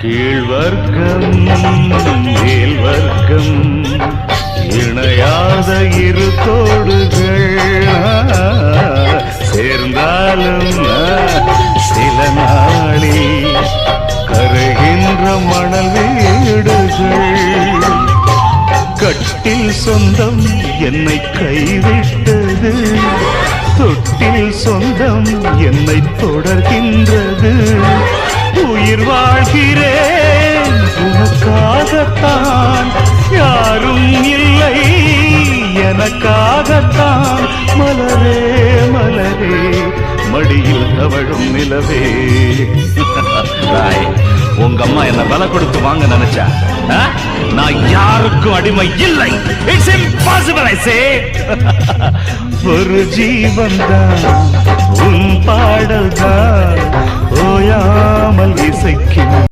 கீழ்வர்க்கம் மேல் வர்க்கம் இணையாத இரு தோடுகள் சேர்ந்தாலும் சில நாளில் கருகின்ற மணல் வீடுகள். கட்டில் சொந்தம் என்னை கைவிட்டது, தொட்டில் சொந்தம் என்னை தொடர்கின்றது. உயிர் வாழ்கிறேன் உனக்காகத்தான், யாரும் இல்லை எனக்காகத்தான். மலரே மலரே மடியில் தவழும் நிலவே. உங்க அம்மா என்ன விலை கொடுத்து வாங்க நினைச்சா, நான் யாருக்கும் அடிமை இல்லை. இட்ஸ் இம்பாசிபிள் ஐ சே. ஒரு ஜீவன் தான் உன் பாடல் தான் ஓயாமல் இசைக்கும்.